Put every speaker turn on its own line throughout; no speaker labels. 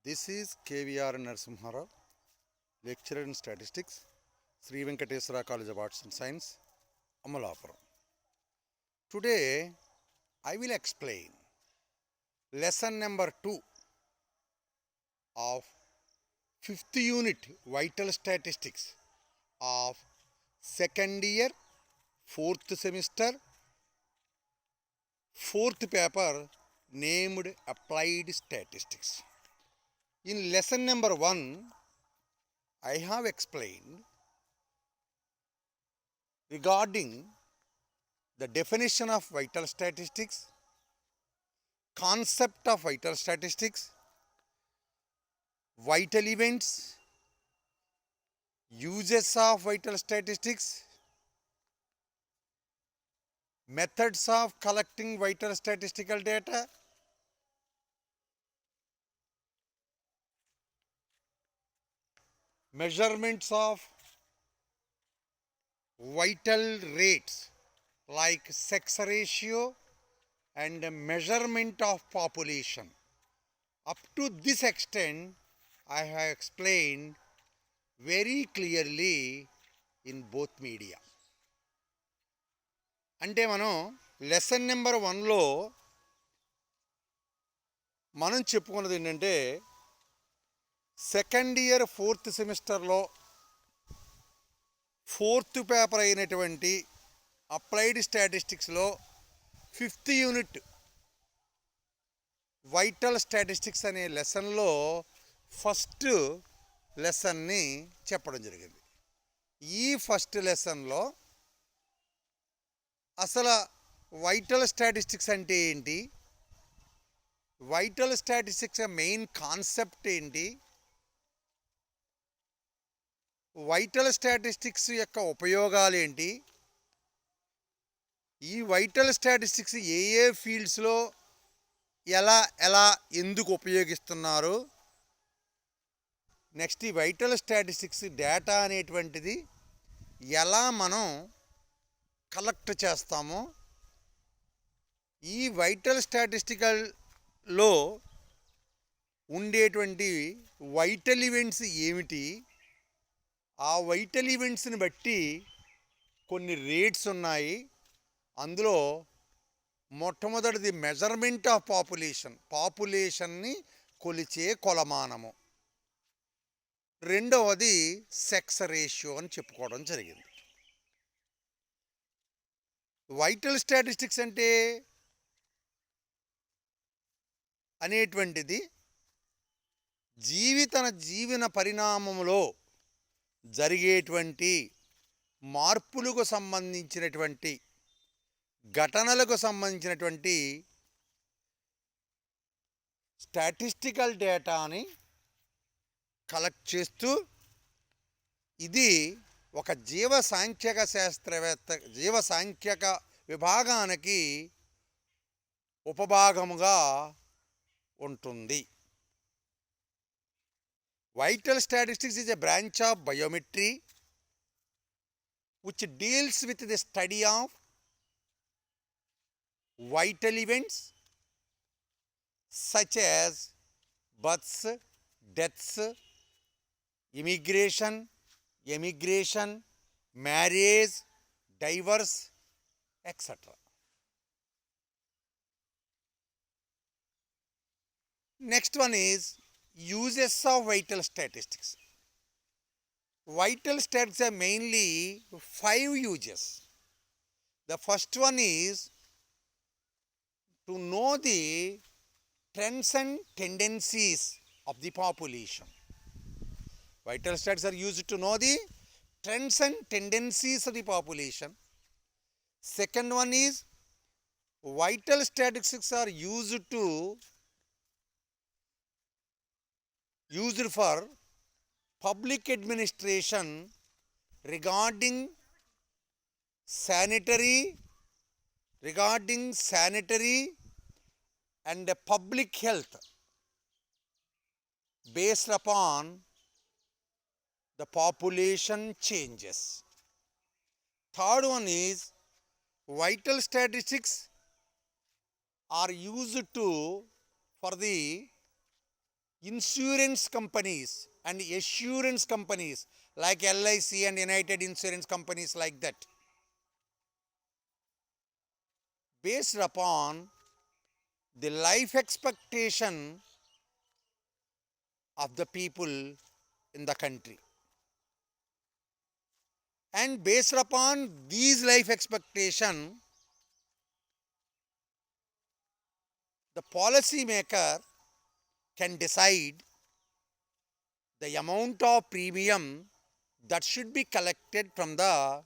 This is KVR Narasimharao, lecturer in statistics, Sri Venkateswara College of Arts and Science, Amalapuram. Today, I will explain lesson number 2 of 5th unit Vital Statistics of 2nd year, 4th semester, 4th paper named Applied Statistics. In lesson number 1, I have explained regarding the definition of vital statistics, concept of vital statistics, vital events, uses of vital statistics, methods of collecting vital statistical data, measurements of vital rates like sex ratio and measurement of population. Up to this extent, I have explained very clearly in both media. అంటే మనం lesson number 1లో మనం చెప్పుకున్నది ఏంటంటే second year 4th సెమిస్టర్లో 4th paper అయినటువంటి applied స్టాటిస్టిక్స్లో 5th unit vital statistics అనే లెసన్లో first లెసన్ని చెప్పడం జరిగింది. ఈ ఫస్ట్ లెసన్లో అసలు వైటల్ స్టాటిస్టిక్స్ అంటే ఏంటి, వైటల్ స్టాటిస్టిక్స్ మెయిన్ కాన్సెప్ట్ ఏంటి, వైటల్ స్టాటిస్టిక్స్ యొక్క ఉపయోగాలు ఏంటి, ఈ వైటల్ స్టాటిస్టిక్స్ ఏ ఫీల్డ్స్లో ఎలా ఎందుకు ఉపయోగిస్తున్నారు, నెక్స్ట్ ఈ వైటల్ స్టాటిస్టిక్స్ డేటా అనేటువంటిది ఎలా మనం కలెక్ట్ చేస్తామో, ఈ వైటల్ స్టాటిస్టికల్లో ఉండేటువంటి వైటల్ ఈవెంట్స్ ఏమిటి, ఆ వైటల్ ఈవెంట్స్ని బట్టి కొన్ని రేట్స్ ఉన్నాయి. అందులో మొట్టమొదటిది మెజర్మెంట్ ఆఫ్ పాపులేషన్ని కొలిచే కొలమానము, రెండవది సెక్స్ రేషియో అని చెప్పుకోవడం జరిగింది. వైటల్ స్టాటిస్టిక్స్ అంటే అనేటువంటిది జీవన పరిణామంలో జరిగేటువంటి మార్పులకు సంబంధించినటువంటి ఘటనలకు సంబంధించినటువంటి స్టాటిస్టికల్ డేటాని కలెక్ట్ చేస్తూ ఇది ఒక జీవసాంఖ్యక విభాగానికి ఉపభాగముగా ఉంటుంది. Vital statistics is a branch of biometry which deals with the study of vital events such as births, deaths, immigration, emigration, marriage, divorce, etc. Next one is uses of vital statistics. Vital statistics are mainly 5 uses. The first one is to know the trends and tendencies of the population. Vital statistics are used to know the trends and tendencies of the population. Second one is vital statistics are used for public administration regarding sanitary and public health based upon the population changes. Third one is vital statistics are used for the insurance companies and assurance companies like LIC and United Insurance companies like that, based upon the life expectation of the people in the country. And based upon these life expectation, the policy maker can decide the amount of premium that should be collected from the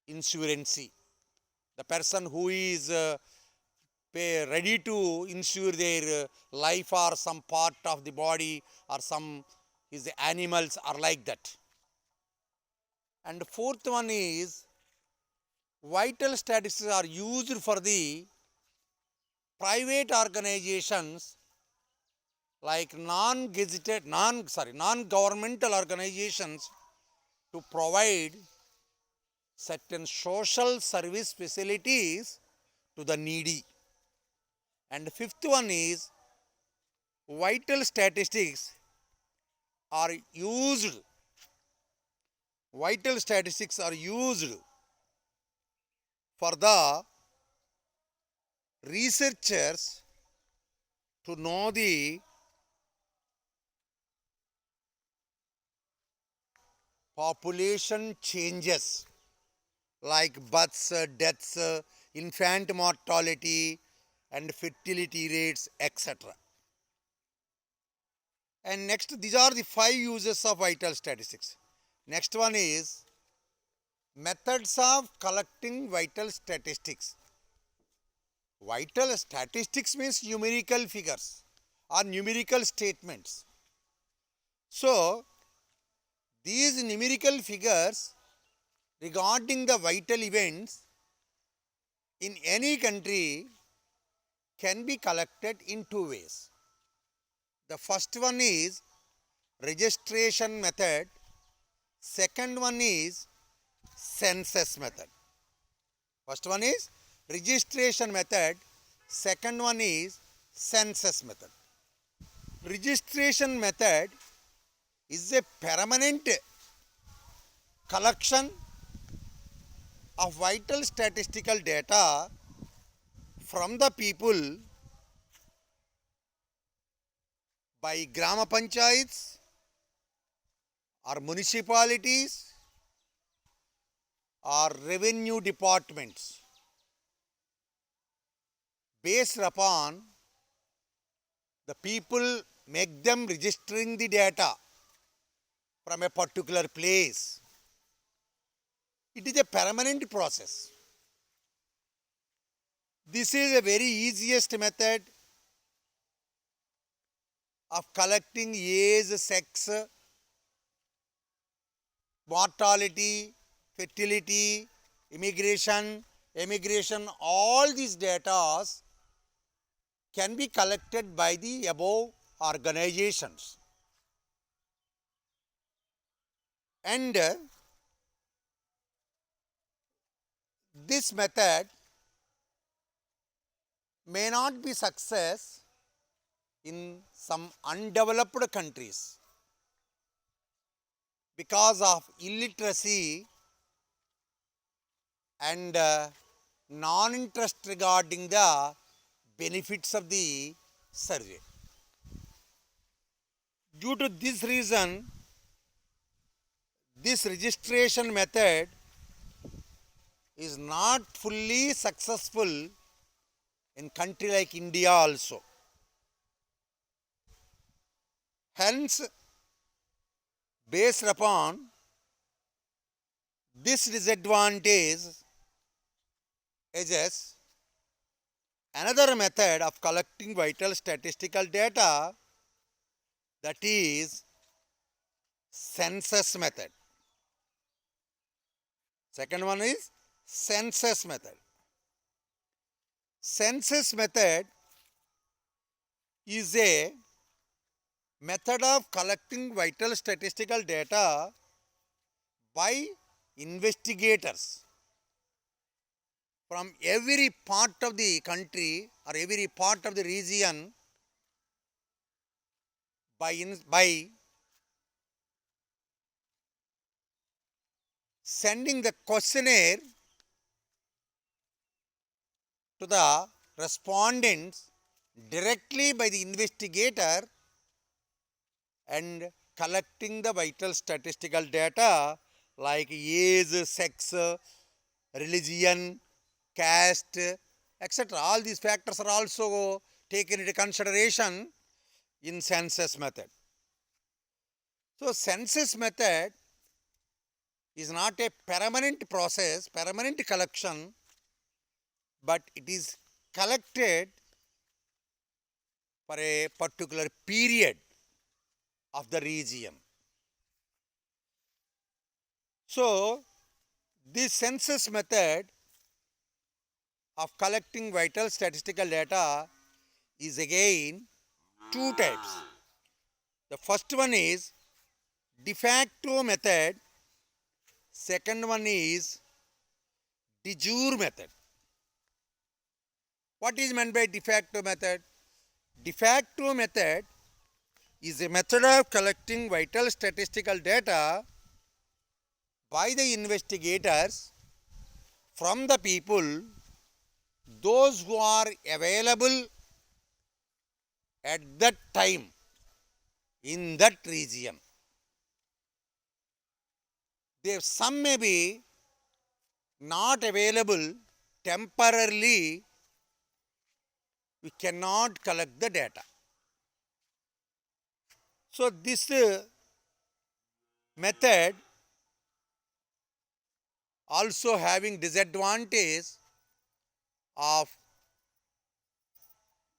insurance. The person who is ready to insure their life or some part of the body or some his animals are like that. And fourth one is vital statistics are used for the private organizations like non-governmental organizations to provide certain social service facilities to the needy. And fifth one is vital statistics are used for the researchers to know the population changes like births, deaths, infant mortality and fertility rates, etc. And next, these are the 5 uses of vital statistics. Next one is methods of collecting vital statistics. Vital statistics means numerical figures or numerical statements. So, these numerical figures regarding the vital events in any country can be collected in 2 ways. The first one is registration method, second one is census method. First one is registration method, second one is census method. Registration method is a permanent collection of vital statistical data from the people by Grama Panchayats or municipalities or revenue departments based upon the people make them registering the data from a particular place. It is a permanent process. This is a very easiest method of collecting age, sex, mortality, fertility, immigration, emigration, all these data can be collected by the above organizations. And this method may not be success in some undeveloped countries because of illiteracy and non-interest regarding the benefits of the survey. Due to this reason, this registration method is not fully successful in country like India also. Hence, based upon this disadvantage, is another method of collecting vital statistical data, that is census method. Second one is census method. Census method is a method of collecting vital statistical data by investigators from every part of the country or every part of the region by sending the questionnaire to the respondents directly by the investigator and collecting the vital statistical data like age, sex, religion, caste, etc. All these factors are also taken into consideration in census method. So census method is not a permanent process, permanent collection, but it is collected for a particular period of the region. So this census method of collecting vital statistical data is again two types. The first one is de facto method, second one is de jure method. What is meant by de facto method? De facto method is a method of collecting vital statistical data by the investigators from the people, those who are available at that time in that region. Some may be not available temporarily, we cannot collect the data. So this method also having disadvantage of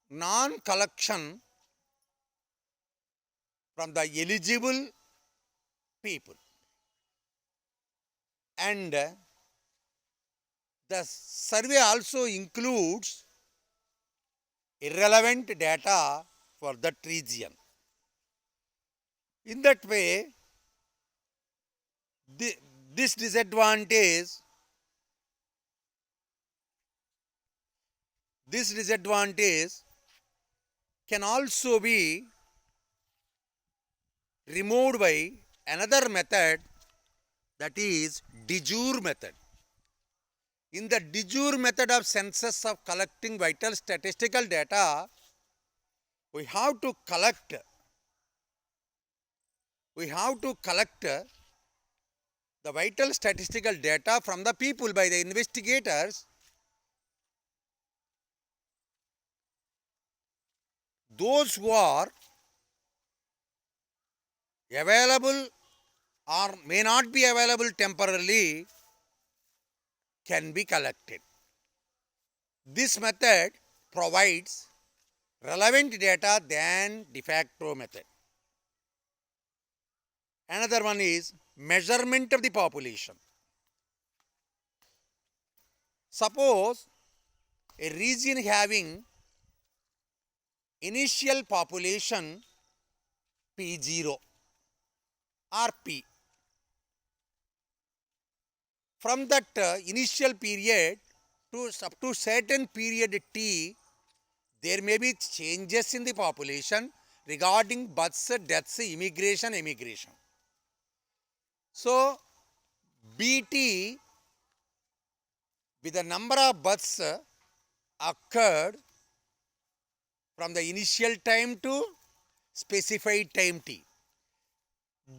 non-collection from the eligible people, and the survey also includes irrelevant data for that region. In that way, this disadvantage can also be removed by another method, that is de jure method. In the de jure method of census of collecting vital statistical data, we have to collect the vital statistical data from the people by the investigators, those who are available or may not be available temporarily can be collected. This method provides relevant data than de facto method. Another one is measurement of the population. Suppose a region having initial population P0 or P. From that initial period up to certain period T, there may be changes in the population regarding births, deaths, immigration, emigration. So BT, with the number of births occurred from the initial time to specified time T.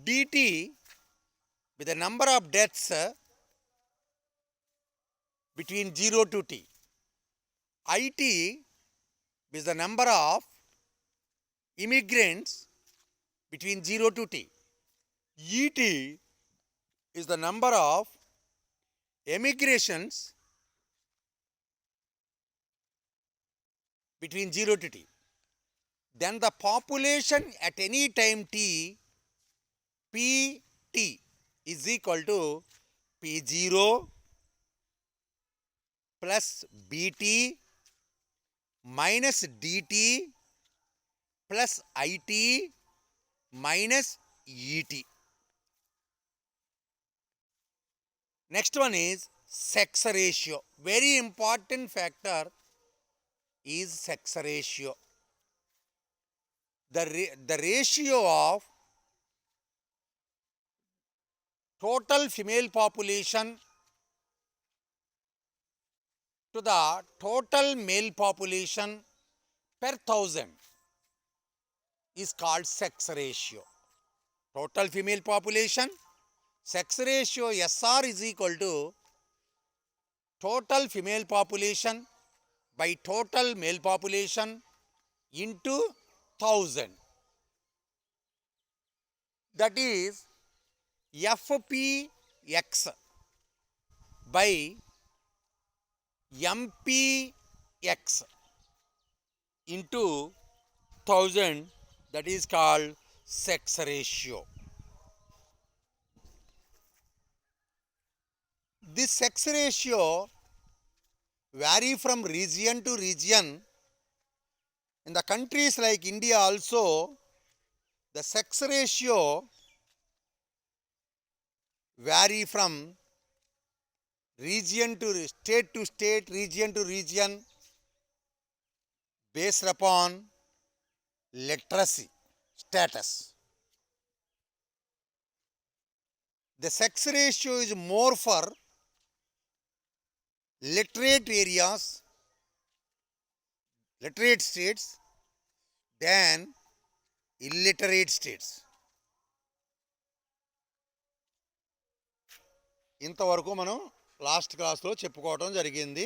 DT, with the number of deaths between 0 to T. IT, with the number of immigrants between 0 to T. ET is the number of emigrations between 0 to T. Then the population at any time T, PT, is equal to P0 plus BT minus DT plus IT minus ET. Next one is sex ratio. Very important factor is sex ratio. The ratio of total female population to the total male population per thousand is called sex ratio. Total female population, sex ratio SR is equal to total female population by total male population into 1000. That is FPX by MPX into 1000, that is called sex ratio. This sex ratio vary from region to region. In the countries like India also, the sex ratio vary from region to state, region to region, based upon literacy status. The sex ratio is more for literate areas, literate states than illiterate states. ఇంతవరకు మనం last క్లాస్లో చెప్పుకోవడం జరిగింది.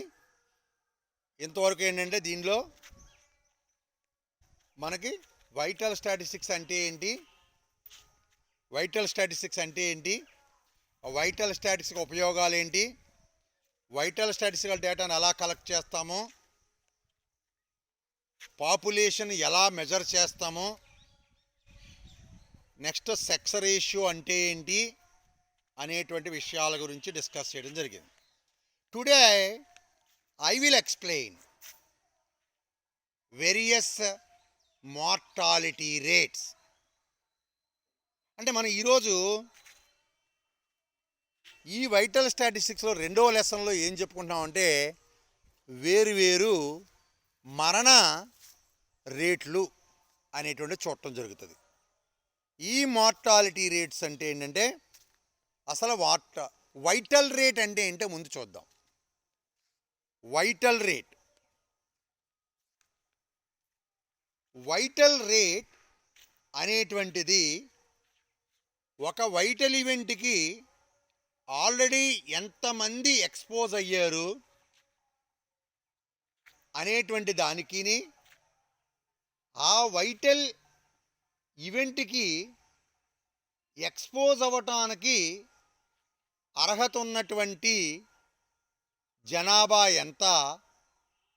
ఇంతవరకు ఏంటంటే దీనిలో మనకి vital statistics అంటే ఏంటి, వైటల్ స్టాటిస్టిక్స్ అంటే ఏంటి, వైటల్ స్టాటిస్టిక్స్ ఉపయోగాలు ఏంటి, వైటల్ స్టాటిస్టికల్ డేటాను ఎలా కలెక్ట్ చేస్తామో, పాపులేషన్ ఎలా మెజర్ చేస్తామో, నెక్స్ట్ సెక్స్ రేషియో అంటే ఏంటి అనేటువంటి విషయాల గురించి డిస్కస్ చేయడం జరిగింది. Today I will explain various mortality rates. అంటే మనం ఈరోజు ఈ వైటల్ స్టాటిస్టిక్స్లో రెండవ లెసన్లో ఏం చెప్పుకుంటామంటే వేరు మరణ రేట్లు అనేటువంటి చూడటం జరుగుతుంది. ఈ మార్టాలిటీ రేట్స్ అంటే ఏంటంటే అసలు వైటల్ రేట్ అంటే ఏంటో ముందు చూద్దాం. వైటల్ రేట్ అనేటువంటిది ఒక వైటల్ ఈవెంట్కి ఆల్రెడీ ఎంతమంది ఎక్స్పోజ్ అయ్యారు అనేటువంటి దానికి, ఆ వైటల్ ఈవెంట్కి ఎక్స్పోజ్ అవ్వటానికి అర్హత ఉన్నటువంటి జనాభా ఎంత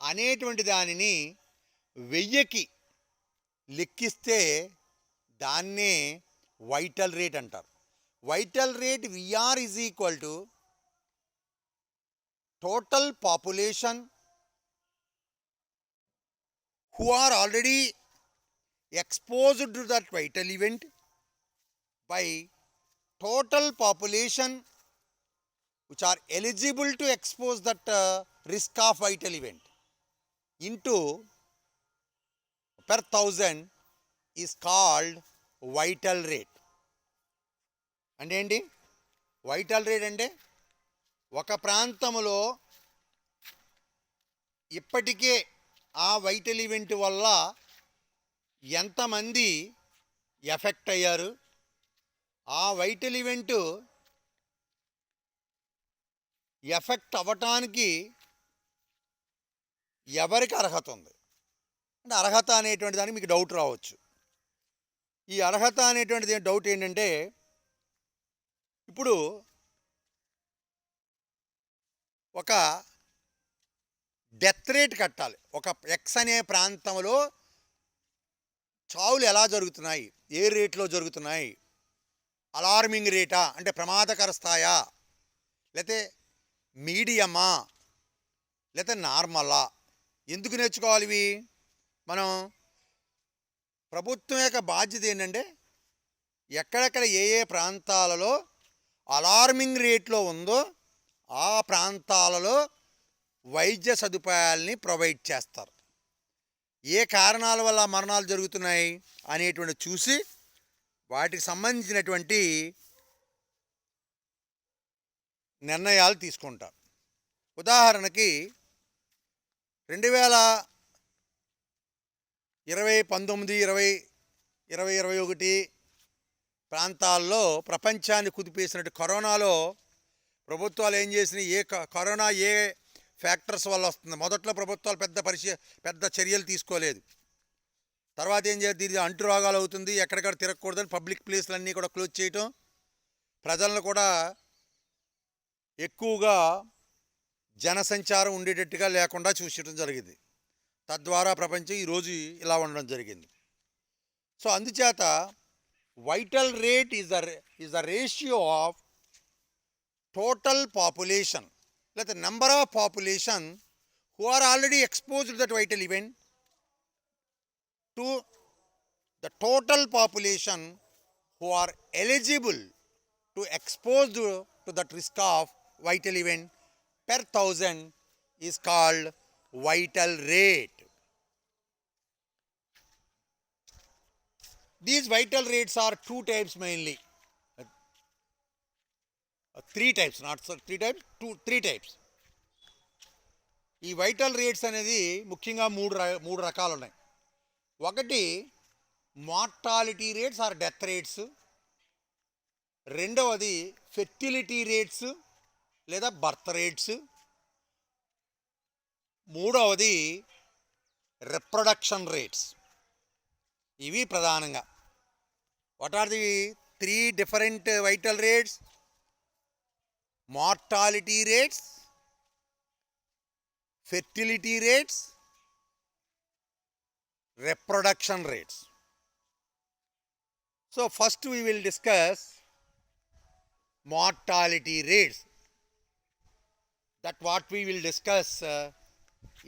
అనేటువంటి దానిని 1000కి లెక్కిస్తే దాన్నే వైటల్ రేట్ అంటారు. Vital rate VR is equal to total population who are already exposed to that vital event by total population which are eligible to expose that risk of vital event into per 1000 is called vital rate. అంటే ఏంటి vital rate అంటే ఒక ప్రాంతంలో ఇప్పటికే ఆ vital event వల్ల ఎంతమంది effect అయ్యారు, ఆ వైటల్ ఈవెంట్ ఎఫెక్ట్ అవ్వటానికి ఎవరికి అర్హత ఉంది. అంటే అర్హత అనేటువంటి దానికి మీకు డౌట్ రావచ్చు. ఈ అర్హత అనేటువంటిది డౌట్ ఏంటంటే ఇప్పుడు ఒక డెత్ రేట్ కట్టాలి. ఒక ఎక్స్ అనే ప్రాంతంలో చావులు ఎలా జరుగుతున్నాయి, ఏ రేట్లో జరుగుతున్నాయి, అలార్మింగ్ రేటా అంటే ప్రమాదకర స్థాయా, లేకపోతే మీడియమా, లేకపోతే నార్మలా, ఎందుకు నేర్చుకోవాలి ఇవి? మనం ప్రభుత్వం యొక్క బాధ్యత ఏంటంటే ఎక్కడెక్కడ ఏ ప్రాంతాలలో అలార్మింగ్ రేట్లో ఉందో ఆ ప్రాంతాలలో వైద్య సదుపాయాల్ని ప్రొవైడ్ చేస్తారు. ఏ కారణాల వల్ల మరణాలు జరుగుతున్నాయి అనేటువంటి చూసి వాటికి సంబంధించినటువంటి నిర్ణయాలు తీసుకుంటారు. ఉదాహరణకి 2019, 2021 ప్రాంతాల్లో ప్రపంచాన్ని కుదిపేసినట్టు కరోనాలో ప్రభుత్వాలు ఏం చేసినాయి, కరోనా ఏ ఫ్యాక్టర్స్ వల్ల వస్తుంది. మొదట్లో ప్రభుత్వాలు పెద్ద చర్యలు తీసుకోలేదు. తర్వాత ఏం చేయాలి, ఇది అంటు రోగాలు అవుతుంది, ఎక్కడికక్కడ తిరగకూడదని పబ్లిక్ ప్లేస్లన్నీ కూడా క్లోజ్ చేయటం, ప్రజలను కూడా ఎక్కువగా జనసంచారం ఉండేటట్టుగా లేకుండా చూసడం జరిగింది. తద్వారా ప్రపంచం ఈరోజు ఇలా ఉండడం జరిగింది. సో అందుచేత vital rate is the ratio of total population, లేకపోతే number of population who are already exposed to that vital event to the total population who are eligible to exposed to that risk of vital event per 1000 is called vital rate. These vital rates are two types mainly. Three types, not so three types, three types. ఈ vital rates అనేది ముఖ్యంగా మూడు రకాలు ఉన్నాయి. ఒకటి mortality rates or death rates, రెండవది fertility rates లేదా birth rates, మూడవది రిప్రొడక్షన్ రేట్స్. ఇవి ప్రధానంగా. What are the three different vital rates? Mortality rates, fertility rates, reproduction rates. So first we will discuss mortality rates. That what we will discuss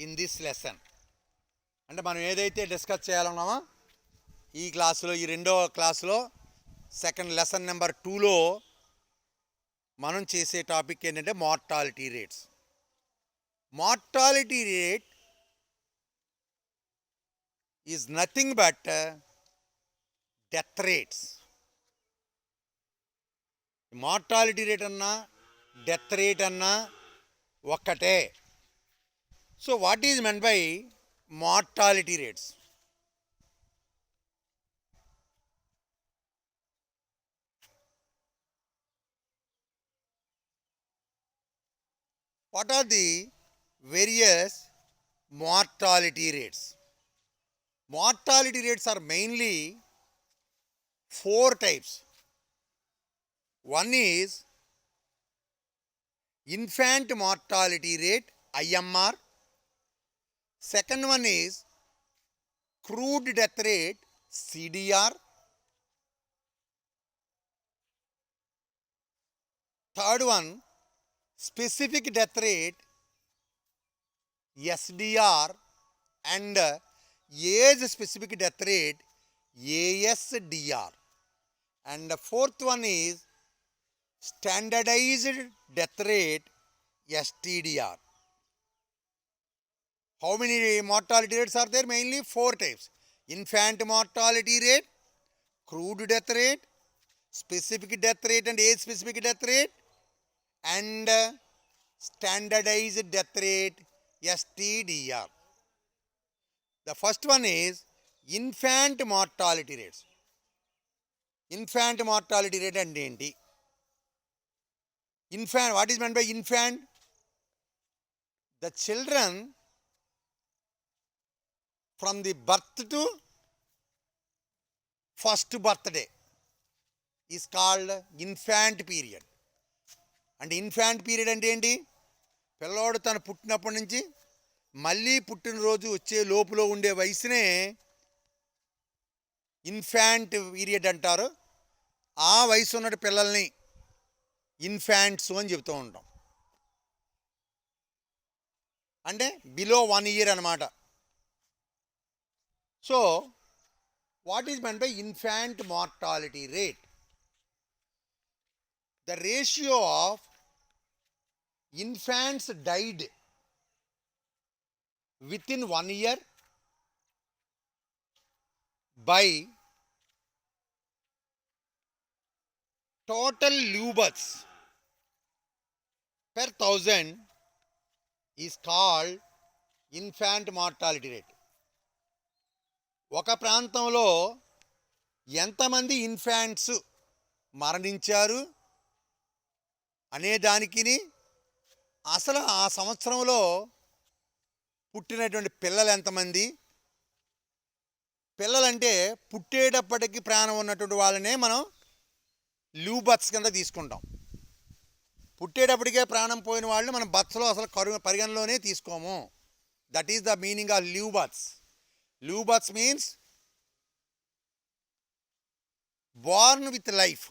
in this lesson. అంటే మనం ఏదైతే discuss చేయాలన్నామో ఈ క్లాసులో, ఈ రెండవ క్లాసులో సెకండ్ లెసన్ నెంబర్ 2లో మనం చేసే టాపిక్ ఏంటంటే mortality rates. Mortality rate is nothing but death rates. Mortality rate anna death rate anna ఒక్కటే. So what is meant by mortality rates? What are the various mortality rates? Mortality rates are mainly four types. One is infant mortality rate, IMR. Second one is crude death rate, CDR. Third one, specific death rate, SDR, and age specific death rate, ASDR. And the fourth one is standardized death rate, STDR. How many mortality rates are there? Mainly four types: infant mortality rate, crude death rate, specific death rate and age specific death rate, and standardized death rate, STDR. The first one is infant mortality rates. Infant mortality rate and enti. Infant, what is meant by infant? The children from the birth to first birthday is called infant period. And infant period అంటే ఏంటి? పిల్లోడు తను పుట్టినప్పటి నుంచి మళ్ళీ పుట్టినరోజు వచ్చే లోపులో ఉండే వయసునే ఇన్ఫాంట్ పీరియడ్ అంటారు. ఆ వయసు ఉన్న పిల్లల్ని ఇన్ఫాంట్స్ అని చెప్తూ ఉంటాం. అంటే బిలో 1 year అన్నమాట. So what is meant by infant mortality rate? The ratio of infants died within 1 year by total live births per 1000 is called infant mortality rate. ఒక ప్రాంతంలో ఎంతమంది ఇన్ఫాంట్స్ మరణించారు అనే దానికి అసలు ఆ సంవత్సరంలో పుట్టినటువంటి పిల్లలు ఎంతమంది, పిల్లలంటే పుట్టేటప్పటికి ప్రాణం ఉన్నటువంటి వాళ్ళనే మనం లివ్ బర్త్స్ కింద తీసుకుంటాం. పుట్టేటప్పటికే ప్రాణం పోయిన వాళ్ళని మనం బర్త్స్లో అసలు పరిగణలోనే తీసుకోము. That is the meaning of live births. Live births means born with life,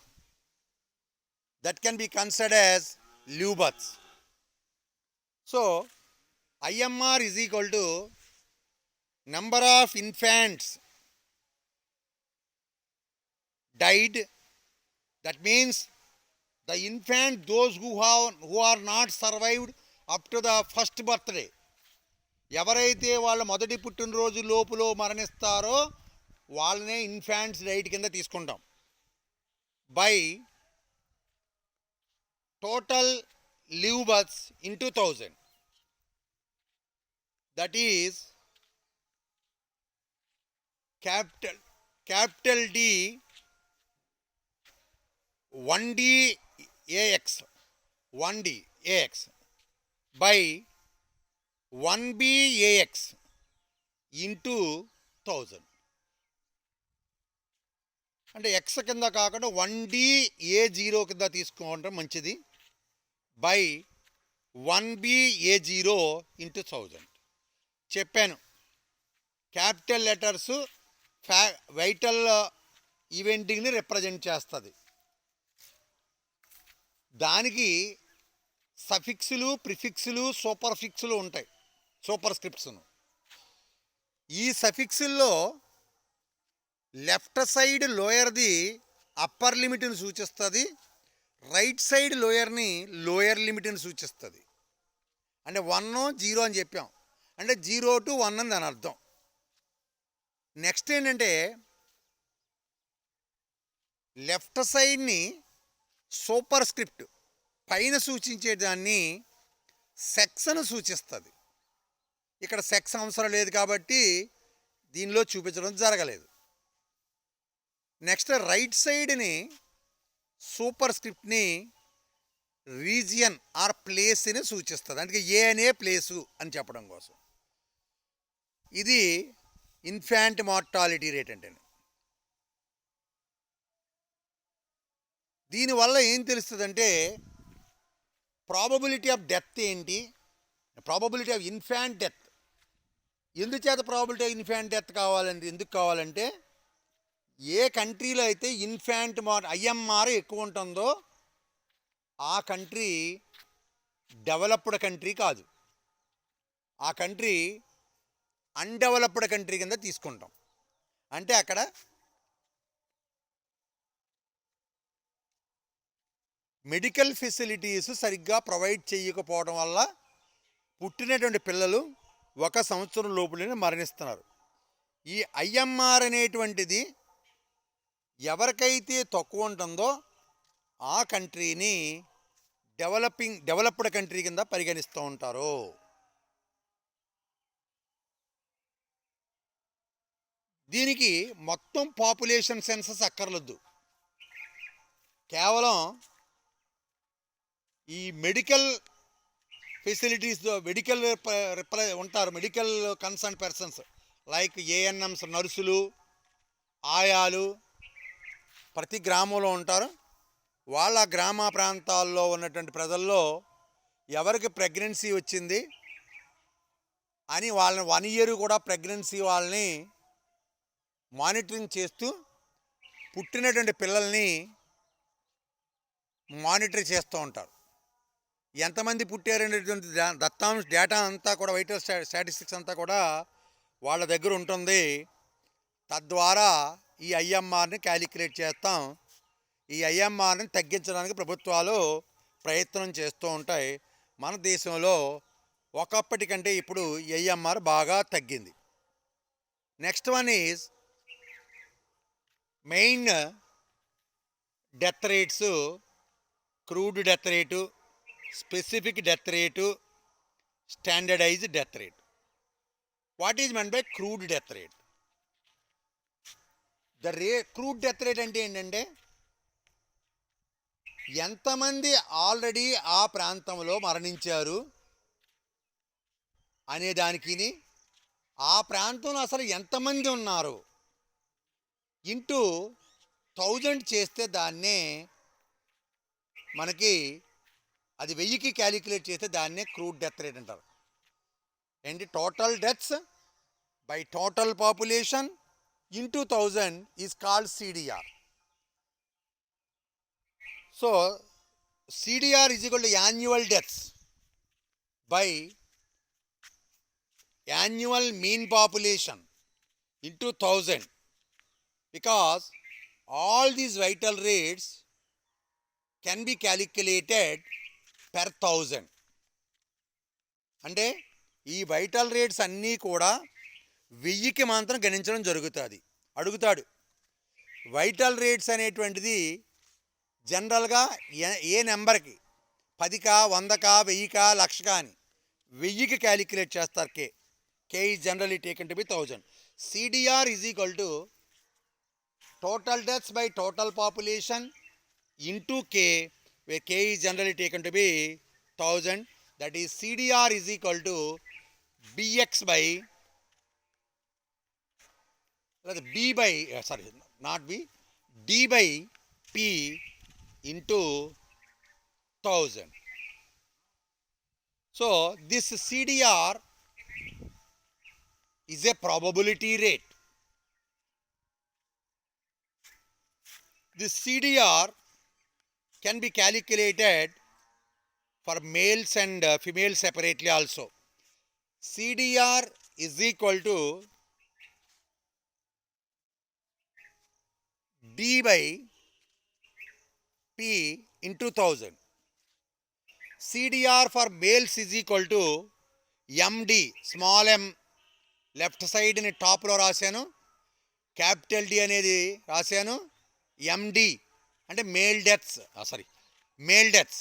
that can be considered as live births. So IMR is equal to number of infants died. That means the infant, those who are not survived up to the first birthday, ఎవరైతే వాళ్ళ మొదటి పుట్టినరోజు లోపులో మరణిస్తారో వాళ్ళనే infants died కింద తీసుకుంటాం. By total live births into 1000, that is capital D 1D AX by 1B AX into 1000. అంటే X కింద కాకుండా 1DA0 కింద తీసుకోవడం మంచిది. బై 1BA0 ఇంటూ 1000 చెప్పాను. క్యాపిటల్ లెటర్స్ వైటల్ ఈవెంటింగ్ని రిప్రజెంట్ చేస్తుంది. దానికి సఫిక్స్లు, ప్రిఫిక్స్లు, సూపర్ ఫిక్స్లు ఉంటాయి, సూపర్ స్క్రిప్ట్స్ను. ఈ సఫిక్స్ల్లో లెఫ్ట్ సైడ్ లోయర్ది అప్పర్ లిమిట్ని సూచిస్తుంది, రైట్ సైడ్ లోయర్ లిమిట్ని సూచిస్తుంది. అంటే 1, 0 అని చెప్పాం, అంటే 0 to 1 అని దాని అర్థం. నెక్స్ట్ ఏంటంటే లెఫ్ట్ సైడ్ని సూపర్ స్క్రిప్ట్ పైన సూచించేదాన్ని సెక్స్ను సూచిస్తుంది. ఇక్కడ సెక్స్ అవసరం లేదు కాబట్టి దీనిలో చూపించడం జరగలేదు. నెక్స్ట్ రైట్ సైడ్ని సూపర్ స్క్రిప్ట్ని రీజియన్ ఆర్ ప్లేస్ని సూచిస్తుంది, అంటే ఏ అనే ప్లేసు అని చెప్పడం కోసం. ఇది ఇన్ఫాంట్ మార్టాలిటీ రేట్ అంటే. దీనివల్ల ఏం తెలుస్తుందంటే ప్రాబబిలిటీ ఆఫ్ డెత్ ఏంటి, ప్రాబబిలిటీ ఆఫ్ ఇన్ఫాంట్ డెత్. ఎందుచేత ప్రాబబిలిటీ ఆఫ్ ఇన్ఫాంట్ డెత్ ఎందుకు కావాలంటే ఏ కంట్రీలో అయితే ఐఎంఆర్ ఎక్కువ ఉంటుందో ఆ కంట్రీ డెవలప్డ్ కంట్రీ కాదు, ఆ కంట్రీ అన్డెవలప్డ్ కంట్రీ కింద తీసుకుంటాం. అంటే అక్కడ మెడికల్ ఫెసిలిటీస్ సరిగ్గా ప్రొవైడ్ చేయకపోవడం వల్ల పుట్టినటువంటి పిల్లలు 1 సంవత్సరం లోపులోనే మరణిస్తున్నారు. ఈ ఐఎంఆర్ అనేటువంటిది ఎవరికైతే తక్కువ ఉంటుందో ఆ కంట్రీని డెవలప్డ్ కంట్రీ కింద పరిగణిస్తూ ఉంటారు. దీనికి మొత్తం పాపులేషన్ సెన్సస్ అక్కర్లేదు, కేవలం ఈ మెడికల్ ఫెసిలిటీస్, మెడికల్ ఉంటారు, medical concern persons like ANMs, నర్సులు, ఆయాలు ప్రతి గ్రామంలో ఉంటారు. వాళ్ళ గ్రామ ప్రాంతాల్లో ఉన్నటువంటి ప్రజల్లో ఎవరికి ప్రెగ్నెన్సీ వచ్చింది అని వాళ్ళని 1 year కూడా ప్రెగ్నెన్సీ వాళ్ళని మానిటరింగ్ చేస్తూ పుట్టినటువంటి పిల్లల్ని మానిటర్ చేస్తూ ఉంటారు. ఎంతమంది పుట్టారనేటువంటి డేటా అంతా కూడా, వైటల్ స్టాటిస్టిక్స్ అంతా కూడా వాళ్ళ దగ్గర ఉంటుంది. తద్వారా ఈ ఐఎంఆర్ని క్యాలిక్యులేట్ చేస్తాం. ఈ ఐఎంఆర్ని తగ్గించడానికి ప్రభుత్వాలు ప్రయత్నం చేస్తూ ఉంటాయి. మన దేశంలో ఒకప్పటికంటే ఇప్పుడు ఏఎంఆర్ బాగా తగ్గింది. Next one is main death rates, crude death rate, specific death rate, standardised death rate. What is meant by crude death rate? Crude death rate అంటే ఏంటంటే ఎంతమంది ఆల్రెడీ ఆ ప్రాంతంలో మరణించారు అనే దానికి, ఆ ప్రాంతంలో అసలు ఎంతమంది ఉన్నారు ఇంటూ 1000 చేస్తే దాన్నే మనకి అది 1000కి క్యాలిక్యులేట్ చేస్తే దాన్నే క్రూడ్ డెత్ రేట్ అంటారు. And total deaths by total population into 1000 is called CDR. So CDR is equal to annual deaths by annual mean population into 1000, because all these vital rates can be calculated per 1000. అంటే ఈ vital rates అన్నీ కూడా 1000కి మాత్రం గణించడం జరుగుతుంది. అడుగుతాడు vital rates అనేటువంటిది జనరల్గా ఏ నెంబర్కి 10కా 100కా 1000కా 1,00,000కా అని 1000కి క్యాలిక్యులేట్ చేస్తారు. K is generally taken to be 1000. CDR is equal to total deaths by total population into K, where k is generally taken to be 1000. That is CDR is equal to bx by b by not b, d by p into 1000. So this CDR is a probability rate. This CDR can be calculated for males and females separately also. CDR is equal to D by P into 1000. CDR for males is equal to MD, small m, left side ni top lo rasanu, capital D anedi rasanu, MD అంటే male deaths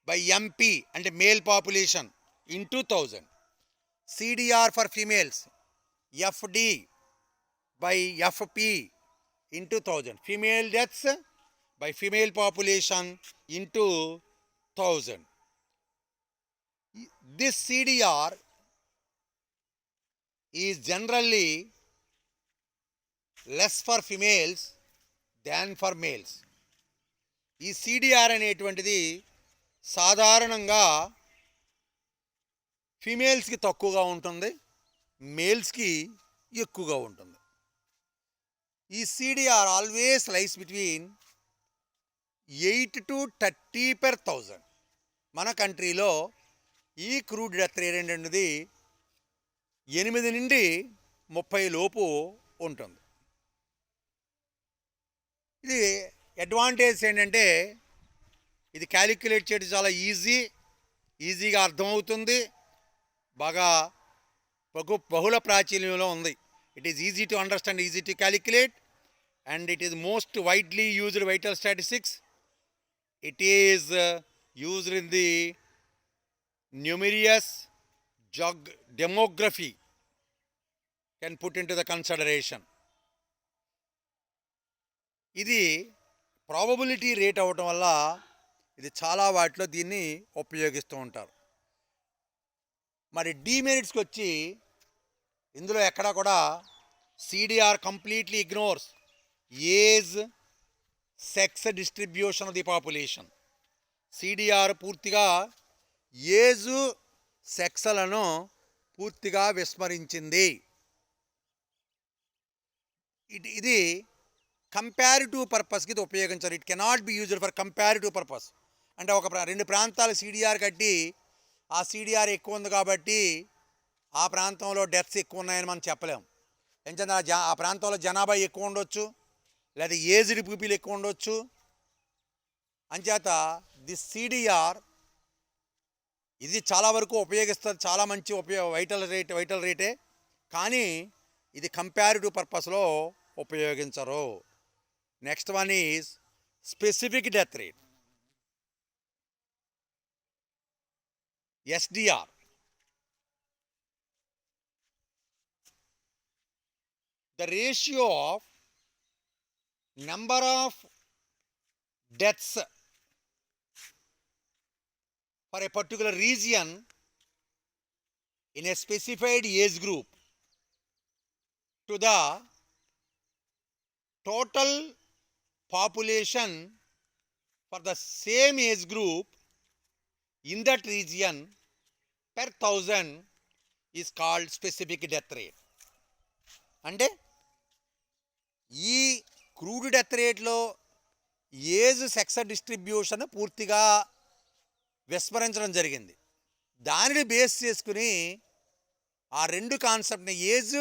by MP అంటే male population into 1000. CDR for females FD by FP into 1000. Female deaths by female population into 1000. This CDR is generally less for females than for males. ఈ CDR అనేటువంటిది సాధారణంగా ఫీమేల్స్కి తక్కువగా ఉంటుంది, మేల్స్కి ఎక్కువగా ఉంటుంది. ఈ CDR always lies between 8 to 30 per 1000. మన కంట్రీలో ఈ క్రూడ్ డెత్ రేట్ అనేది 8 నుండి 30 లోపు ఉంటుంది. ఇది అడ్వాంటేజ్ ఏంటంటే ఇది క్యాలిక్యులేట్ చేయడం చాలా ఈజీగా అర్థమవుతుంది, బాగా బహుళ ప్రాచుర్యంలో ఉంది. It is easy to understand, easy to calculate, and it is most widely used vital statistics. It is used in the numerous demography can put in to the consideration. ఇది ప్రాబబిలిటీ రేట్ అవ్వటం వల్ల ఇది చాలా వాటిలో దీన్ని ఉపయోగిస్తూ ఉంటారు. మరి డీమెరిట్స్కి వచ్చి ఇందులో ఎక్కడా కూడా CDR completely ignores age, sex distribution of the population. CDR పూర్తిగా ఏజు, సెక్స్లను పూర్తిగా విస్మరించింది. ఇది కంపారిటివ్ పర్పస్కి ఇది ఉపయోగించాలి. It cannot be used for comparative purpose. అంటే ఒక 2 ప్రాంతాలు సిడిఆర్ కట్టి ఆ సిడిఆర్ ఎక్కువ ఉంది కాబట్టి ఆ ప్రాంతంలో డెత్స్ ఎక్కువ ఉన్నాయని మనం చెప్పలేము. ఎందుకంటే ఆ ప్రాంతంలో జనాభా ఎక్కువ ఉండొచ్చు, లేదా ఏజ్డ్ పీపుల్ ఎక్కువ ఉండొచ్చు. అంచేత ది సిడిఆర్ ఇది చాలా వరకు ఉపయోగిస్తారు, చాలా మంచి వైటల్ రేటే, కానీ ఇది కంపారిటివ్ పర్పస్లో ఉపయోగించరు. Next one is specific death rate, SDR. The ratio of number of deaths for a particular region in a specified age group to the total population for the same age group in that region per 1000 is called specific death rate. అంటే ఈ crude death రేట్లో age sex distribution పూర్తిగా విస్మరించడం జరిగింది. దానిని base చేసుకుని ఆ రెండు కాన్సెప్ట్ని, ఏజ్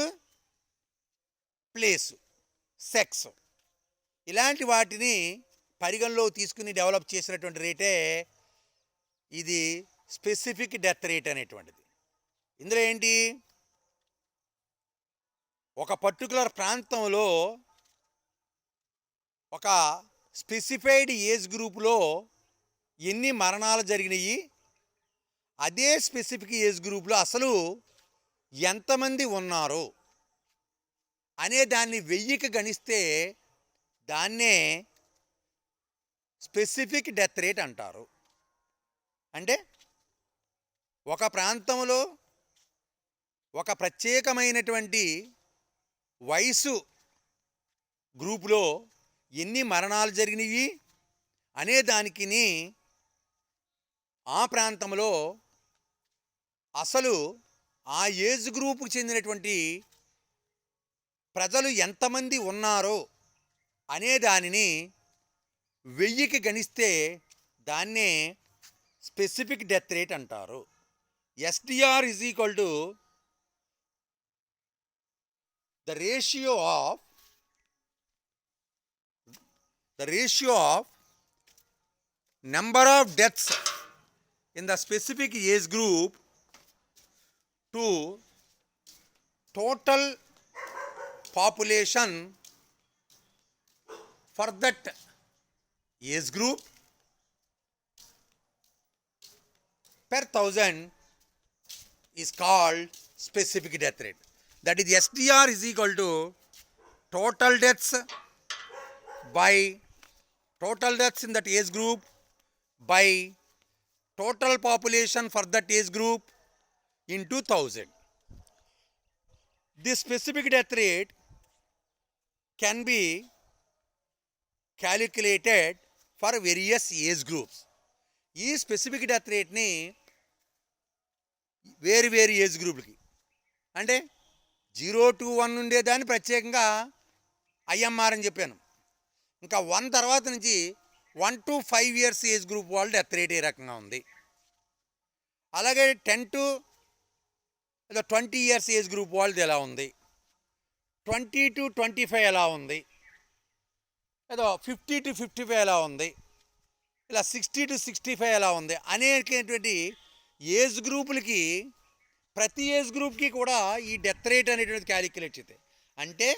ప్లేస్ సెక్స్, ఇలాంటి వాటిని పరిగణలో తీసుకుని డెవలప్ చేసినటువంటి రేటే ఇది స్పెసిఫిక్ డెత్ రేట్ అనేటువంటిది. ఇందులో ఏంటి, ఒక పర్టికులర్ ప్రాంతంలో ఒక స్పెసిఫైడ్ ఏజ్ గ్రూప్లో ఎన్ని మరణాలు జరిగినాయి, అదే స్పెసిఫిక్ ఏజ్ గ్రూప్లో అసలు ఎంతమంది ఉన్నారు అనే దాన్ని 1000కి గణిస్తే దాన్నే స్పెసిఫిక్ డెత్ రేట్ అంటారు. అంటే ఒక ప్రాంతంలో ఒక ప్రత్యేకమైనటువంటి వయసు గ్రూపులో ఎన్ని మరణాలు జరిగినవి అనే దానికిని ఆ ప్రాంతంలో అసలు ఆ ఏజ్ గ్రూపుకు చెందినటువంటి ప్రజలు ఎంతమంది ఉన్నారో అనే దానిని 1000కి గణిస్తే దాన్నే స్పెసిఫిక్ డెత్ రేట్ అంటారు. SDR is equal to the ratio of number of deaths in the specific age group to total population for that age group per 1000 is called specific death rate. That is, SDR is equal to total deaths by total deaths in that age group by total population for that age group into 1000. This specific death rate can be calculated for various age groups. ఈ specific death రేట్ని వేరు age గ్రూపులకి, అంటే 0 to 1 ఉండేదాన్ని ప్రత్యేకంగా IMR అని చెప్పాను. ఇంకా 1 తర్వాత నుంచి 1 to 5 years ఏజ్ గ్రూప్ వాళ్ళు డెత్ రేట్ ఏ రకంగా ఉంది. అలాగే 10 to 20 years ఏజ్ గ్రూప్ వాళ్ళది ఎలా ఉంది, 20 to 25 ఎలా ఉంది, ఏదో 50 to 55 ఎలా ఉంది, ఇలా 60 to 65 ఎలా ఉంది అనేటువంటి ఏజ్ గ్రూపులకి ప్రతి ఏజ్ గ్రూప్కి కూడా ఈ డెత్ రేట్ అనేటువంటిది క్యాలిక్యులేట్ చేస్తే, అంటే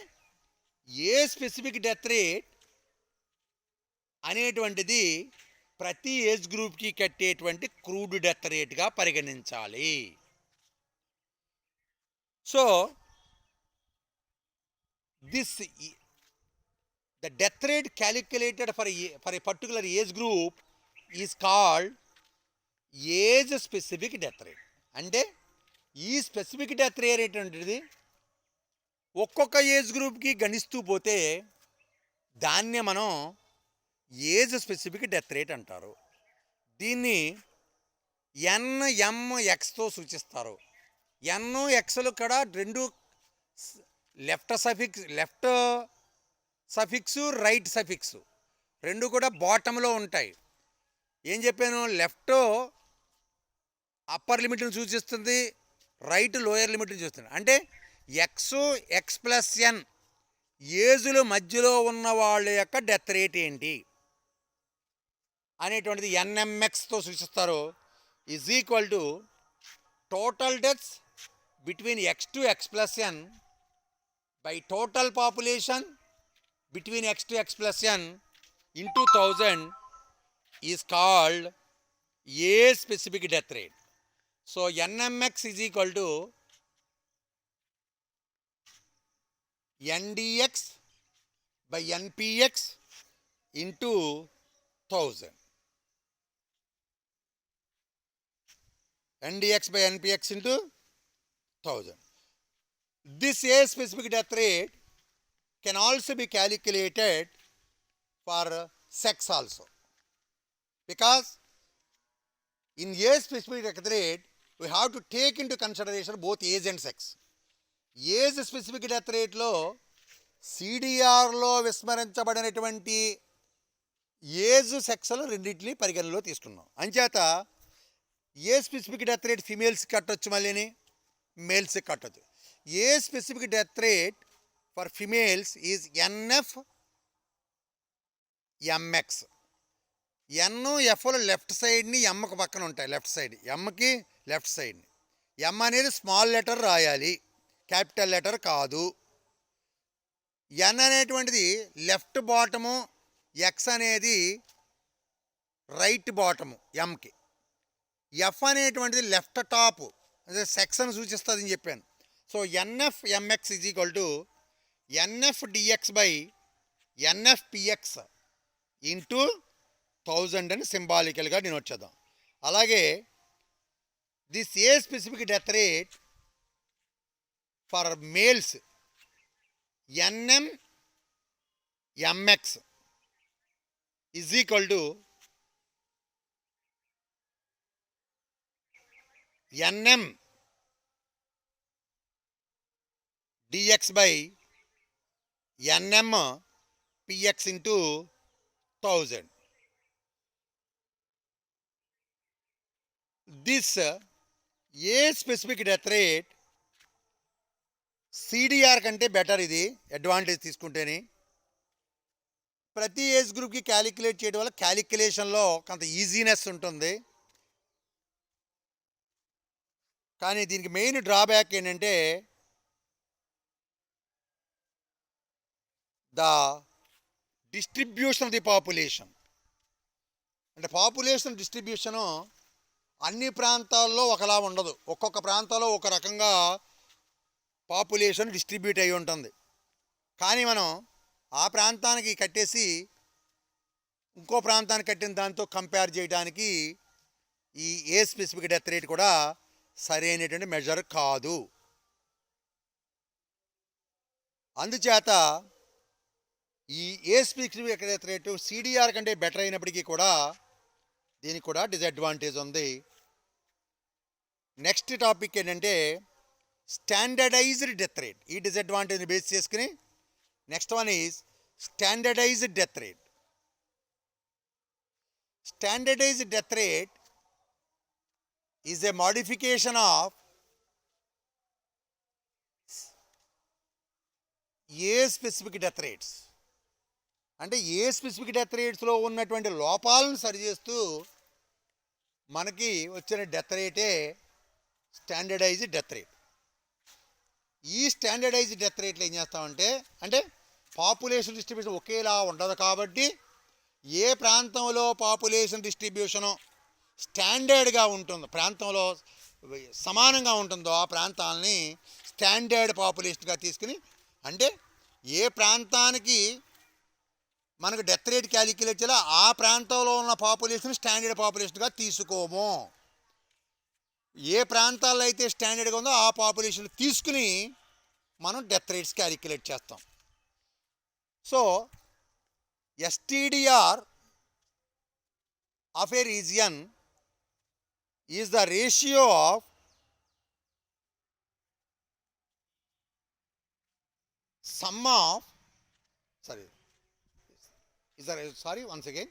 ఏ స్పెసిఫిక్ డెత్ రేట్ అనేటువంటిది ప్రతి ఏజ్ గ్రూప్కి కట్టేటువంటి క్రూడ్ డెత్ రేట్గా పరిగణించాలి. So the death rate calculated for a particular age group is called age specific death rate. అంటే ఈ స్పెసిఫిక్ డెత్ రేట్ అనేది ఒక్కొక్క ఏజ్ గ్రూప్కి గణిస్తూ పోతే దాన్నే మనం ఏజ్ స్పెసిఫిక్ డెత్ రేట్ అంటారు. దీన్ని NMXతో సూచిస్తారు. NXలు కూడా రెండు లెఫ్ట్ సఫిక్స్ రైట్ సఫిక్స్ రెండు కూడా బాటంలో ఉంటాయి. ఏం చెప్పాను, లెఫ్ట్ అప్పర్ లిమిట్ని సూచిస్తుంది, రైట్ లోయర్ లిమిట్ని చూస్తుంది. అంటే X+N ఏజుల మధ్యలో ఉన్న వాళ్ళ యొక్క డెత్ రేట్ ఏంటి అనేటువంటిది NMXతో సూచిస్తారు. is equal to total deaths between x to x plus n by total population between x to x plus n into 1000 is called a specific death rate. So NMX is equal to NDX by NPX into 1000. NDX by NPX into 1000. This A specific death rate can also be calculated for sex also, because in A specific death rate we have to take into consideration both age and sex. Age specific death rate lo CDR లో విస్మరించబడినటువంటి age సెక్స్లు రెండింటిని పరిగణలో తీసుకున్నాం. అంచేత age specific death rate ఫిమేల్స్కి కట్టొచ్చు, మళ్ళీని మేల్స్కి కట్టొచ్చు. Age specific death rate for females is NF MX. N ఎఫ్లో లెఫ్ట్ సైడ్ని ఎమ్కి పక్కన ఉంటాయి, లెఫ్ట్ సైడ్ ఎమ్కి లెఫ్ట్ సైడ్ని. ఎమ్ అనేది స్మాల్ లెటర్ రాయాలి, క్యాపిటల్ లెటర్ కాదు. ఎన్ అనేటువంటిది లెఫ్ట్ బాటము, ఎక్స్ అనేది రైట్ బాటము ఎంకి. ఎఫ్ అనేటువంటిది లెఫ్ట్ టాప్, అదే సెక్స్ అని సూచిస్తుంది అని చెప్పాను. So NF MX is equal to NF DX by NF PX into 1000 అని సింబాలికల్గా నేను వచ్చేద్దాం. అలాగే this A specific death rate for males NM MX is equal to NM DX by NM PX into 1000. This A specific death rate CDR కంటే better. ఇది advantage తీసుకుంటేనే ప్రతి age గ్రూప్కి calculate చేయడం వల్ల క్యాలిక్యులేషన్లో కొంత ఈజీనెస్ ఉంటుంది. కానీ దీనికి మెయిన్ డ్రాబ్యాక్ ఏంటంటే the distribution of the population. అంటే పాపులేషన్ డిస్ట్రిబ్యూషను అన్ని ప్రాంతాల్లో ఒకలా ఉండదు. ఒక్కొక్క ప్రాంతాల్లో ఒక రకంగా పాపులేషన్ డిస్ట్రిబ్యూట్ అయి ఉంటుంది. కానీ మనం ఆ ప్రాంతానికి కట్టేసి ఇంకో ప్రాంతానికి కట్టిన దాంతో కంపేర్ చేయడానికి ఈ ఏ స్పెసిఫిక్ డెత్ రేట్ కూడా సరైనటువంటి మెజర్ కాదు. అందుచేత ఈ a specific death rate CDR కంటే బెటర్ అయినప్పటికీ కూడా దీనికి కూడా డిసడ్వాంటేజ్ ఉంది. నెక్స్ట్ టాపిక్ ఏంటంటే స్టాండర్డైజ్డ్ డెత్ రేట్. ఈ డిసడ్వాంటేజ్ని బేస్ చేసుకుని next one is standardised death rate. Standardised death rate is a modification of a specific death rates. అంటే ఏ స్పెసిఫిక్ డెత్ రేట్స్లో ఉన్నటువంటి లోపాలను సరిచేస్తూ మనకి వచ్చిన డెత్ రేటే స్టాండర్డైజ్డ్ డెత్ రేట్. ఈ స్టాండర్డైజ్డ్ డెత్ రేట్లు ఏం చేస్తామంటే, అంటే పాపులేషన్ డిస్ట్రిబ్యూషన్ ఒకేలా ఉండదు కాబట్టి ఏ ప్రాంతంలో పాపులేషన్ డిస్ట్రిబ్యూషను స్టాండర్డ్గా ఉంటుందో, ప్రాంతంలో సమానంగా ఉంటుందో ఆ ప్రాంతాలని స్టాండర్డ్ పాపులేషన్గా తీసుకుని, అంటే ఏ ప్రాంతానికి మనకు డెత్ రేట్ క్యాలిక్యులేట్ చేయాలో ఆ ప్రాంతంలో ఉన్న పాపులేషన్ స్టాండర్డ్ పాపులేషన్గా తీసుకోము. ఏ ప్రాంతాల్లో అయితే స్టాండర్డ్గా ఉందో ఆ పాపులేషన్ తీసుకుని మనం డెత్ రేట్స్ క్యాలిక్యులేట్ చేస్తాం. So STDR of a region is the ratio of sum of once again,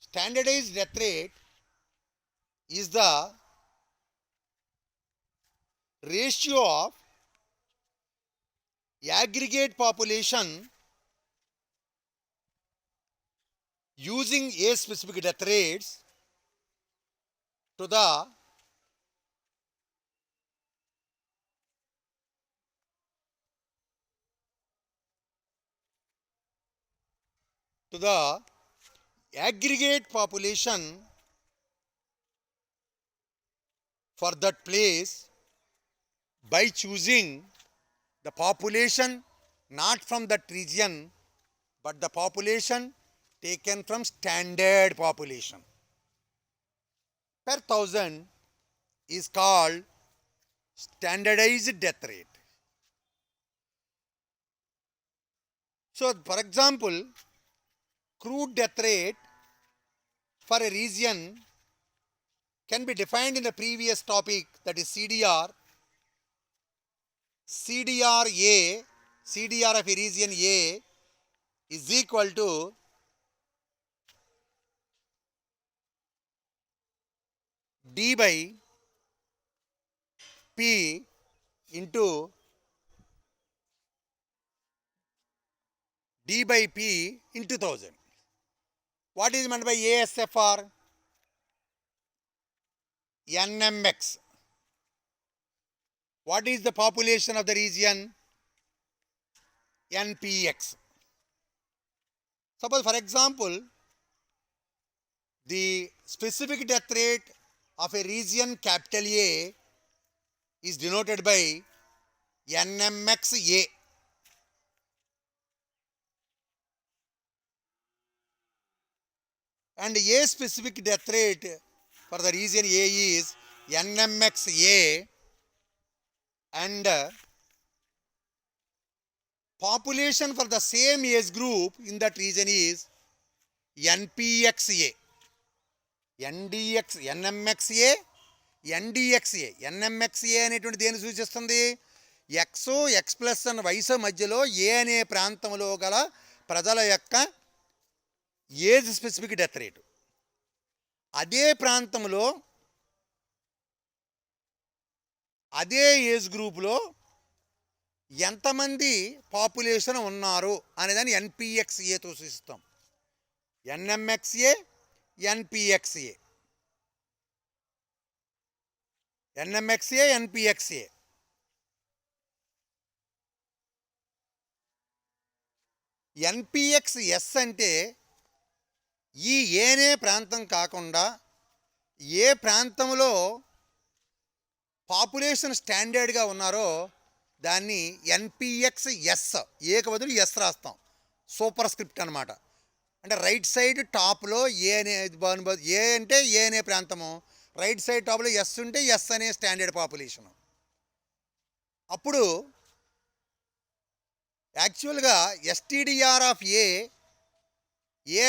standardized death rate is the ratio of aggregate population using a specific death rates to the aggregate population for that place by choosing the population not from that region but the population taken from standard population per thousand is called standardized death rate. So, for example, crude death rate for a region can be defined in the previous topic, that is CDR. CDR of a region A is equal to D by P into D by P into 1000. What is meant by ASFR? NMX. What is the population of the region? NPX. Suppose, for example, the specific death rate of a region capital A is denoted by NMXA. And A specific death rate for the region A is NMXA, and population for the same age group in that region is NPXA. NDX, NMXA, NDXA. NMXA అనేటువంటి దేని సూచిస్తుంది? X X plus and వయసు మధ్యలో ఏ అనే ప్రాంతంలో గల ప్రజల యొక్క ఏజ్ స్పెసిఫిక్ డెత్ రేటు. అదే ప్రాంతంలో అదే ఏజ్ గ్రూప్లో ఎంతమంది పాపులేషన్ ఉన్నారు అనేదాన్ని NPXAతో సూచిస్తాం. NMXA, NPXA. NMXA, NPXA. NPXS అంటే ఈ ఏనే ప్రాంతం కాకుండా ఏ ప్రాంతంలో పాపులేషన్ స్టాండర్డ్గా ఉన్నారో దాన్ని NPXS, ఏక బదులు ఎస్ రాస్తాం, సూపర్ స్క్రిప్ట్ అనమాట. అంటే రైట్ సైడ్ టాప్లో ఏ అనే ఏ అంటే ఏ అనే ప్రాంతము, రైట్ సైడ్ టాప్లో ఎస్ ఉంటే ఎస్ అనే స్టాండర్డ్ పాపులేషను. అప్పుడు యాక్చువల్గా STDR ఆఫ్ ఏ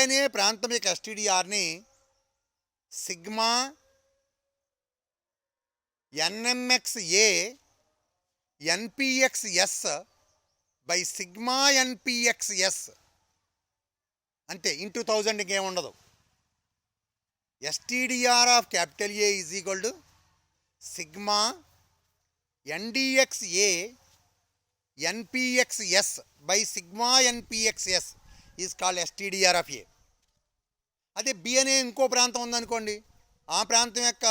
అనే ప్రాంతం యొక్క STDRని sigma NMXA NPXS by sigma NPXS అంతే, ఇంటూ 1000 ఇంకేముండదు. STDR of capital A is equal to sigma NDXA NPXS by sigma NPXS is called STDR of A. అదే బి అనే ఇంకో ప్రాంతం ఉందనుకోండి, ఆ ప్రాంతం యొక్క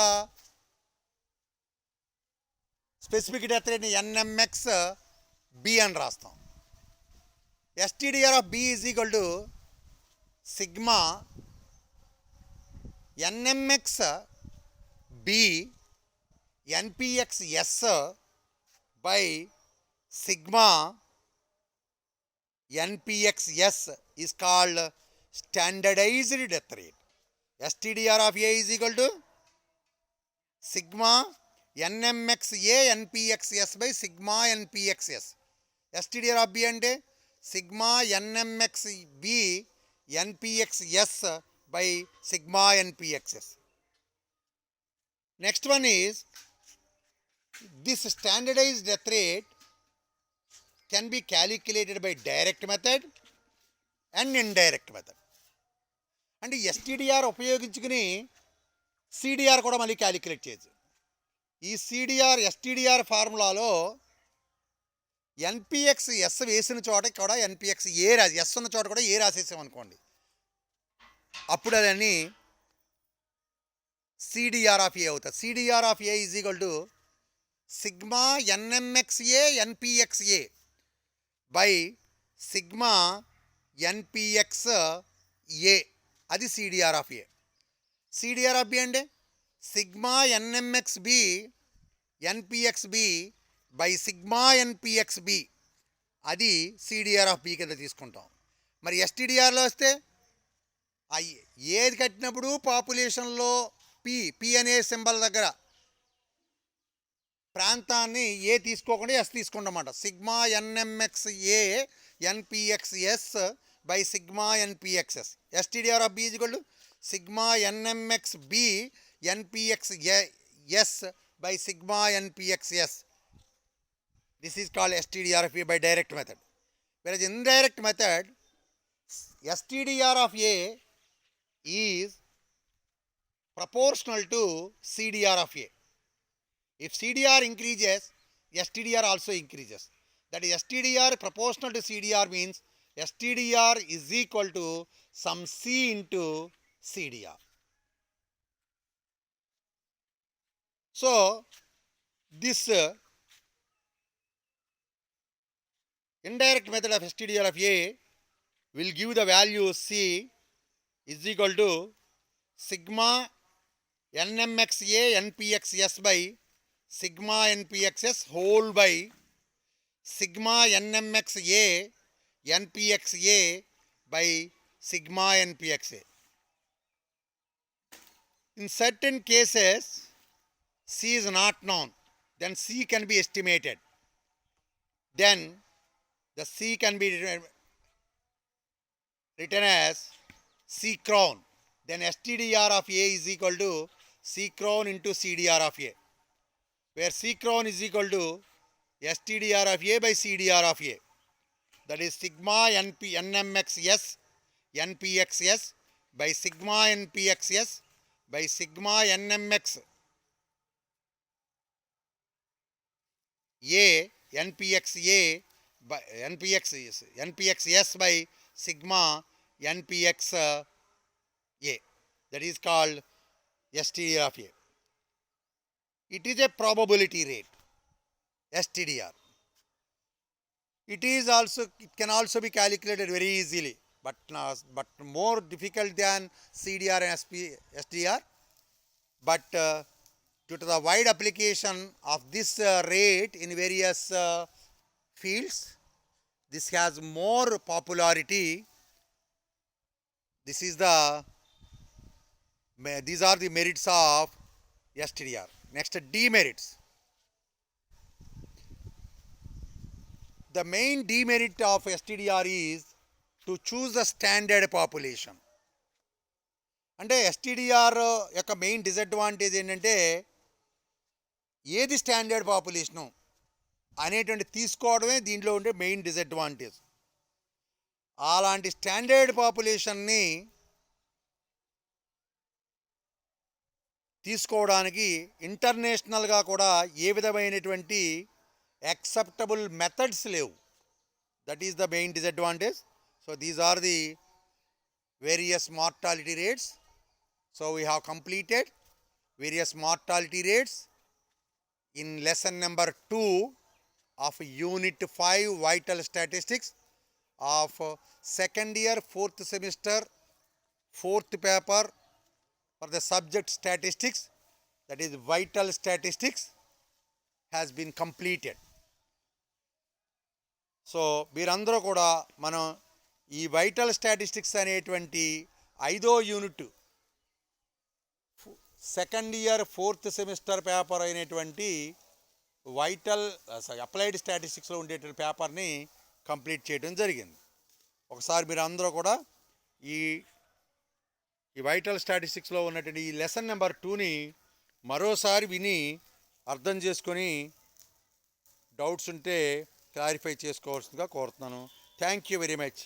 స్పెసిఫిక్ డెత్ రేట్ని NMXB అని రాస్తాం. STDR of B is equal to sigma NMXB NPXS by sigma NPXS is called standardized death rate. STDR of A is equal to sigma NMXA NPXS by sigma NPXS. STDR of B అంటే sigma NMXB NPXS by sigma NPXS. Next one is, this standardized death rate can be calculated by direct method and indirect method. అంటే STDR ఉపయోగించుకుని CDR కూడా మళ్ళీ calculate చేయొచ్చు. ఈ STDR ఫార్ములాలో NPXS వేసిన చోట కూడా NPXA రాసి, ఎస్ ఉన్న చోట కూడా ఏ రాసేసాం అనుకోండి, అప్పుడు అదని సిడిఆర్ ఆఫ్ ఏ అవుతుంది. CDR of A is equal to sigma NMXA NPXA by sigma NPX A. అది CDR of A. CDR of B అంటే sigma NMX B NPX B by sigma NPX B. అది CDR of B కింద తీసుకుంటాం. మరి ఎస్టిడిఆర్లో వస్తే ఏది కట్టినప్పుడు పాపులేషన్లో P అనే సింబల్ దగ్గర ప్రాంతాన్ని ఏ తీసుకోకుండా ఎస్ తీసుకుంటామన్నమాట. Sigma NMX A NPXS by sigma NPXS. STDR of B is equal to sigma NMX B NPX S by sigma npxs. This is called STDR of A by direct method. Whereas indirect method, STDR of A is proportional to CDR of A. If CDR increases, STDR also increases. That is, STDR proportional to CDR means STDR is equal to some C into CDR. So, this indirect method of STDR of A will give the value C is equal to sigma NMXA NPXS by sigma NPXS whole by sigma NMXA NPXA by sigma NPXA. In certain cases, C is not known, then C can be estimated. Then the C can be written as C crown. Then STDR of A is equal to C crown into CDR of A, where C crown is equal to STDR of A by CDR of A. That is sigma NMXS NPXS by sigma NPXS by sigma NMX A NPXA by NPXS by sigma NPX A. That is called STDR of A. It is a probability rate, STDR. It can also be calculated very easily, but more difficult than CDR and SDR. But due to the wide application of this rate in various fields, this has more popularity. These are the merits of STDR. Next, demerits. The main demerit of STDR is to choose the standard population. అంటే ఎస్టీడీఆర్ యొక్క main disadvantage ఏంటంటే ఏది standard population అనేటువంటి తీసుకోవడమే దీంట్లో ఉండే main disadvantage. అలాంటి standard పాపులేషన్ని తీసుకోవడానికి ఇంటర్నేషనల్గా కూడా ఏ విధమైనటువంటి acceptable methods leave. That is the main disadvantage. So these are the various mortality rates. So we have completed various mortality rates in lesson number 2 of unit 5 vital statistics of second year 4th semester 4th paper for the subject statistics, that is vital statistics, has been completed. So మీరందరూ కూడా మనం ఈ vital statistics అనేటువంటి 5వ unit second year 4th semester paper అయినటువంటి applied స్టాటిస్టిక్స్లో ఉండేటువంటి పేపర్ని complete చేయడం జరిగింది. ఒకసారి మీరు అందరూ కూడా ఈ వైటల్ స్టాటిస్టిక్స్లో ఉన్నటువంటి ఈ లెసన్ నెంబర్ 2ని మరోసారి విని అర్థం చేసుకొని డౌట్స్ ఉంటే క్లారిఫై చేసుకోవాల్సిందిగా కోరుతున్నాను. Thank you very much.